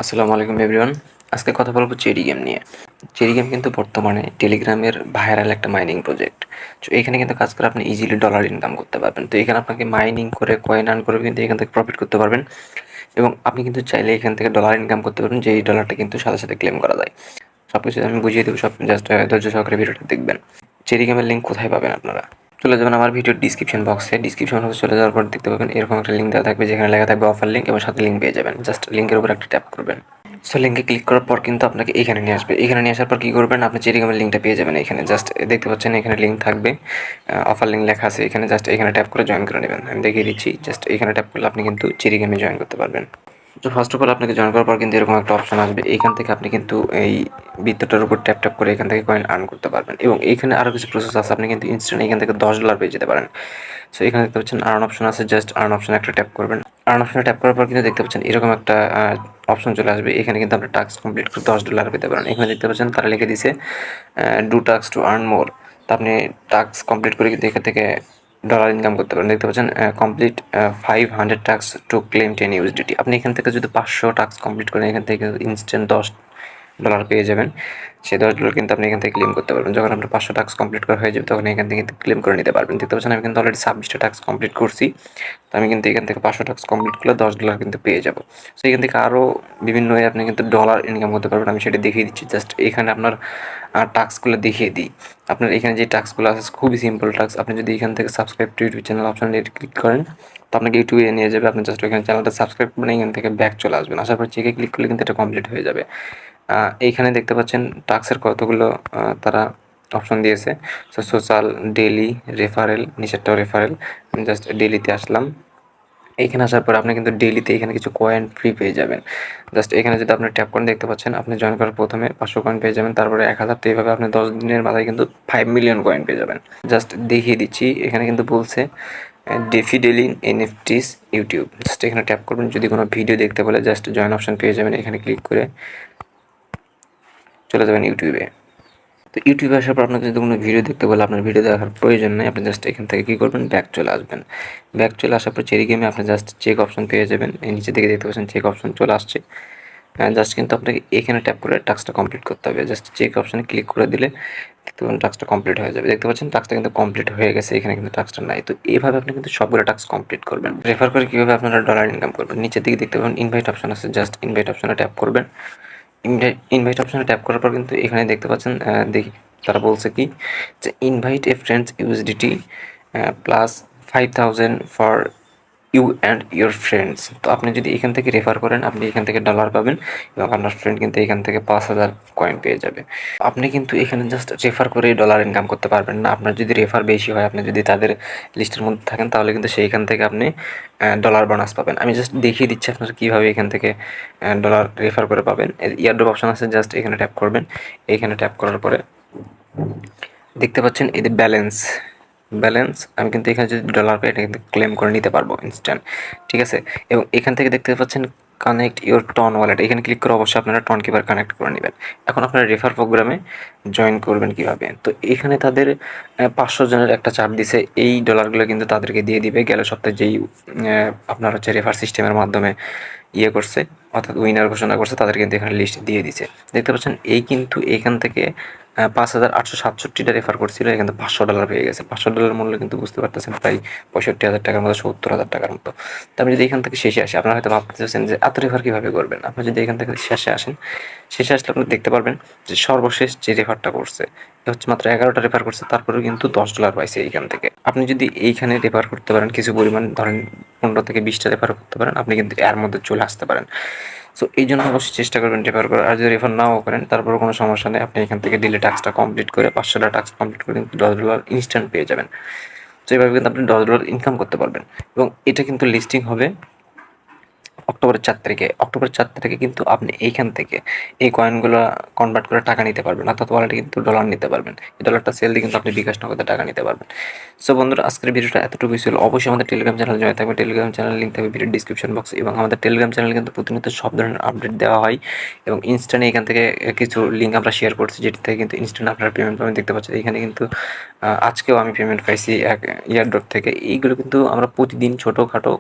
আসসালামু আলাইকুম এভরিওয়ান। আজকে কথা বলবো চেরি গেম নিয়ে। চেরি গেম কিন্তু বর্তমানে টেলিগ্রামের ভাইরাল একটা মাইনিং প্রজেক্ট। তো এখানে কিন্তু কাজ করে আপনি ইজিলি ডলার ইনকাম করতে পারবেন। তো এখানে আপনাকে মাইনিং করে কয়েন আর্ন করে কিন্তু এখান থেকে প্রফিট করতে পারবেন এবং আপনি কিন্তু চাইলে এখান থেকে ডলার ইনকাম করতে পারবেন, যেই ডলারটা কিন্তু সাথে সাথে ক্লেম করা যায়। সব কিছু আমি বুঝিয়ে দেবো, সব জাস্ট ধৈর্য সহকারে ভিডিওটা দেখবেন। চেরি গেমের লিঙ্ক কোথায় পাবেন আপনারা? চলে যাবেন আমার ভিডিওর ডিসক্রিপশন বক্সে। ডিসক্রিপশন বক্সে চলে যাওয়ার পর দেখতে পাবেন এরকম একটা লিঙ্ক দেওয়া থাকবে, যেখানে লেখা থাকবে অফার লিঙ্ক এবং সাথে লিঙ্ক পেয়ে যাবেন। জাস্ট লিঙ্কের উপর একটা ট্যাপ করবেন। সো লিঙ্কে ক্লিক করার পর কিন্তু আপনাকে এখানে নিয়ে আসবে। এখানে নিয়ে আসার পর কী করবেন, আপনি চেরিগামের লিঙ্কটা পেয়ে যাবেন। এখানে জাস্ট দেখতে পাচ্ছেন এখানে লিঙ্ক থাকবে, অফার লিঙ্ক লেখা আছে এখানে। জাস্ট এখানে ট্যাপ করে জয়েন করে নেবেন। আমি দেখিয়ে দিচ্ছি, জাস্ট এখানে ট্যাপ করলে আপনি কিন্তু চেরিগামে জয়েন করতে পারবেন। তো ফার্স্ট অফ অল আপনাকে জয়েন করার পর কিন্তু এরকম একটা অপশন আসবে। এইখান থেকে আপনি কিন্তু এই বৃত্তটার উপর ট্যাপ ট্যাপ করে এখান থেকে কয়েন আর্ন করতে পারবেন এবং এইখানে আরও কিছু প্রসেস আছে। আপনি কিন্তু ইনস্ট্যান্ট এখান থেকে $10 পেয়ে যেতে পারেন। সো এখানে দেখতে পাচ্ছেন আর্ন অপশন আছে, জাস্ট আর্ন অপশনে একটা ট্যাপ করবেন। আর্ন অপশনে ট্যাপ করার পর কিন্তু দেখতে পাচ্ছেন এরকম একটা অপশন চলে আসবে। এখানে কিন্তু আপনি টাস্ক কমপ্লিট করে $10 পেতে পারেন। এখানে দেখতে পাচ্ছেন তারা লিখে দিছে ডু টাস্ক টু আর্ন মোর। তো আপনি টাস্ক কমপ্লিট করে কিন্তু এখান থেকে ডলার ইনকাম করতে পারেন। দেখতে পাচ্ছেন complete 500 task to claim 10 USDT। আপনি এখান থেকে যদি 500 টাস্ক কমপ্লিট করেন, এখান থেকে ইনস্ট্যান্ট $10 পেয়ে যাবেন। সেই $10 কিন্তু আপনি এখান থেকে ক্লেম করতে পারবেন। যখন আপনার 500 টাস্ক কমপ্লিট করা হয়ে যাবে, তখন এখান থেকে ক্লেম করে নিতে পারবেন। দেখতে পাচ্ছেন আমি কিন্তু অলরেডি 26টা টাস্ক কমপ্লিট করছি। তো আমি কিন্তু এখান থেকে 500 টাস্ক কমপ্লিট করলে $10 কিন্তু পেয়ে যাবো। সো এখান থেকে আরও বিভিন্ন ওয়ে আপনি কিন্তু ডলার ইনকাম করতে পারবেন। আমি সেটা দেখিয়ে দিচ্ছি। জাস্ট এখানে আপনার টাস্কগুলো দেখিয়ে দিই। আপনার এখানে যে টাস্কগুলো আছে খুবই সিম্পল টাস্ক। আপনি যদি এখান থেকে subscribe to YouTube channel option click করেন, তো আপনাকে ইউটিউবে নিয়ে যাবে। আপনি জাস্ট ওইখানে চ্যানেলটা সাবস্ক্রাইব করবেন, এখান থেকে ব্যাক চলে আসবেন। আসার পর চেকে ক্লিক করলে কিন্তু এটা কমপ্লিট হয়ে যাবে। এইখানে দেখতে পাচ্ছেন টাস্কের কতগুলো তারা অপশন দিয়েছে। সো সোশ্যাল, ডেইলি, রেফারেল, নিচেরটাও রেফারেল। আমি জাস্ট ডেইলিতে আসলাম। এইখানে আসার পর আপনি কিন্তু ডেইলিতে এখানে কিছু কয়েন ফ্রি পেয়ে যাবেন। জাস্ট এখানে যদি আপনি ট্যাপ করেন, দেখতে পাচ্ছেন আপনি জয়েন করার প্রথমে 500 কয়েন পেয়ে যাবেন, তারপরে 1000। তো এইভাবে আপনি 10 দিনের মাথায় কিন্তু 5 মিলিয়ন কয়েন পেয়ে যাবেন। জাস্ট দেখিয়ে দিচ্ছি, এখানে কিন্তু বলছে ডেফিডেলিন এনএফটিস ইউটিউব। জাস্ট এখানে ট্যাপ করবেন, যদি কোনো ভিডিও দেখতে বলে জাস্ট জয়েন অপশন পেয়ে যাবেন। এখানে ক্লিক করে চলে যাবেন ইউটিউবে। তো ইউটিউবে আসার পর আপনাকে যদি কোনো ভিডিও দেখতে বলে, আপনার ভিডিও দেখার প্রয়োজন নেই। আপনি জাস্ট এখান থেকে কী করবেন, ব্যাক চলে আসবেন। ব্যাক চলে আসার পর চেরি গেমে আপনি জাস্ট চেক অপশন পেয়ে যাবেন। এই নিচে দিকে দেখতে পাচ্ছেন চেক অপশন চলে আসছে। জাস্ট কিন্তু আপনাকে এখানে ট্যাপ করে টাস্কটা কমপ্লিট করতে হবে। জাস্ট চেক অপশনে ক্লিক করে দিলে দেখতে পাবেন টাস্কটা কমপ্লিট হয়ে যাবে। দেখতে পাচ্ছেন টাস্কটা কিন্তু কমপ্লিট হয়ে গেছে, এখানে কিন্তু টাস্কটা নাই। তো এইভাবে আপনি কিন্তু সবগুলো টাস্ক কমপ্লিট করবেন। রেফার করে কীভাবে আপনারা ডলার ইনকাম করবেন, নিচের দিকে দেখতে পাবেন ইনভাইট অপশন আছে। জাস্ট ইনভাইট অপশনে ট্যাপ করবেন। ইনভাইট অপশনে ট্যাপ করার পর কিন্তু এখানে দেখতে পাচ্ছেন দেখি তারা বলছে কি যে invite a friends USDT plus 5000 for you and your friends. তো আপনি যদি এখান থেকে রেফার করেন, আপনি এখান থেকে ডলার পাবেন এবং আপনার ফ্রেন্ড কিন্তু এখান থেকে 5000 কয়েন পেয়ে যাবে। আপনি কিন্তু এখানে জাস্ট রেফার করে ডলার ইনকাম করতে পারবেন না। আপনার যদি রেফার বেশি হয়, আপনি যদি তাদের লিস্টের মধ্যে থাকেন, তাহলে কিন্তু সেইখান থেকে আপনি ডলার বোনাস পাবেন। আমি জাস্ট দেখিয়ে দিচ্ছি আপনারা কীভাবে এখান থেকে ডলার রেফার করে পাবেন। ইয়ারড্রপ অপশন আছে, জাস্ট এখানে ট্যাপ করবেন। এইখানে ট্যাপ করার পরে দেখতে পাচ্ছেন এদের ব্যালেন্স আমি কিন্তু এখানে যদি ডলার পাই, এটা কিন্তু ক্লেম করে নিতে পারবো ইনস্ট্যান্ট। ঠিক আছে, এবং এখান থেকে দেখতে পাচ্ছেন কানেক্ট ইউর টন ওয়ালেট। এখানে ক্লিক করে অবশ্যই আপনারা টন কিপার কানেক্ট করে নেবেন। এখন আপনারা রেফার প্রোগ্রামে জয়েন করবেন কীভাবে, তো এখানে তাদের 500 জনের একটা চাপ দিছে। এই ডলারগুলো কিন্তু তাদেরকে দিয়ে দিবে গেল সপ্তাহে, যেই আপনার হচ্ছে রেফার সিস্টেমের মাধ্যমে ইয়ে করছে, অর্থাৎ উইনার ঘোষণা করছে, তাদের কিন্তু এখানে লিস্ট দিয়ে দিছে। দেখতে পাচ্ছেন এই কিন্তু এখান থেকে 5867টা রেফার করছিল, এখানে $500 পেয়ে গেছে। $500 মূল্য কিন্তু বুঝতে পারতেছেন প্রায় 65,000 টাকার মতো, 70,000 টাকার মতো। তো আমি যদি এখান থেকে শেষে আসি, আপনারা হয়তো ভাবতেছেন যে এত রেফার কীভাবে করবেন। আপনি যদি এখান থেকে শেষে আসেন, শেষে আসলে আপনি দেখতে পারবেন যে সর্বশেষ যে রেফারটা করছে এ হচ্ছে মাত্র 11টা রেফার করছে, তারপরেও কিন্তু $10 পাইছে এইখান থেকে। আপনি যদি এইখানে রেফার করতে পারেন কিছু পরিমাণ, ধরেন 15 থেকে 20টা রেফার করতে পারেন, আপনি কিন্তু এর মধ্যে চলে আসতে পারেন। সো এই জন্য অবশ্যই চেষ্টা করবেন রেফার করার। আর যদি রেফার নাও করেন, তারপরেও কোনো সমস্যা নেই। আপনি এখান থেকে ডেইলি টাস্কটা কমপ্লিট করে 500টা টাস্ক কমপ্লিট করে কিন্তু $10 ইনস্ট্যান্ট পেয়ে যাবেন। তো এইভাবে কিন্তু আপনি $10 ইনকাম করতে পারবেন এবং এটা কিন্তু লিস্টিং হবে অক্টোবরের 4 তারিখে। অক্টোবরের 4 তারিখে কিন্তু আপনি এইখান থেকে এই কয়েনগুলো কনভার্ট করে টাকা নিতে পারবেন, অর্থাৎ ওয়ালেটে কিন্তু ডলার নিতে পারবেন। এই ডলারটা সেল দিয়ে কিন্তু আপনি বিকাশ নগদে টাকা নিতে পারবেন। সো বন্ধুরা, আজকের ভিডিওটা এতটুকুই ছিল। অবশ্যই আমাদের টেলিগ্রাম চ্যানেল জয়েন থাকবে। টেলিগ্রাম চ্যানেলের লিঙ্ক থাকবে ভিডিওর ডিসক্রিপশন বক্সে এবং আমাদের টেলিগ্রাম চ্যানেলে কিন্তু প্রতিনিয়ত সব ধরনের আপডেট দেওয়া হয় এবং ইনস্ট্যান্ট এখান থেকে কিছু লিঙ্ক আমরা শেয়ার করছি, যেটি থেকে কিন্তু ইনস্ট্যান্ট আপনারা পেমেন্ট পাবেন। দেখতে পাচ্ছেন এখানে কিন্তু আজকেও আমি পেমেন্ট পাইছি এক ইয়ারড্রপ থেকে। এইগুলো কিন্তু আমরা প্রতিদিন ছোটোখাটো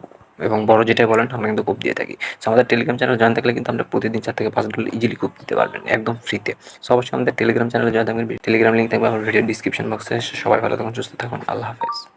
এবং বড় যেটাই বলেন আমরা কিন্তু কোপ দিয়ে থাকি। সো আমাদের টেলিগ্রাম চ্যানেল জয়েন থাকলে কিন্তু আমরা প্রতিদিন 4 থেকে 5 ডলার ইজিলি কোপ দিতে পারবেন একদম ফ্রিতে। সো অবশ্যই আমাদের টেলিগ্রাম চ্যানেলে জয়েন থাকবেন। টেলিগ্রাম লিঙ্ক থাকবে আমার ভিডিও ডিসক্রিপশন বক্সে। সবাই ভালো থাকুন, সুস্থ থাকুন। আল্লাহ হাফেজ।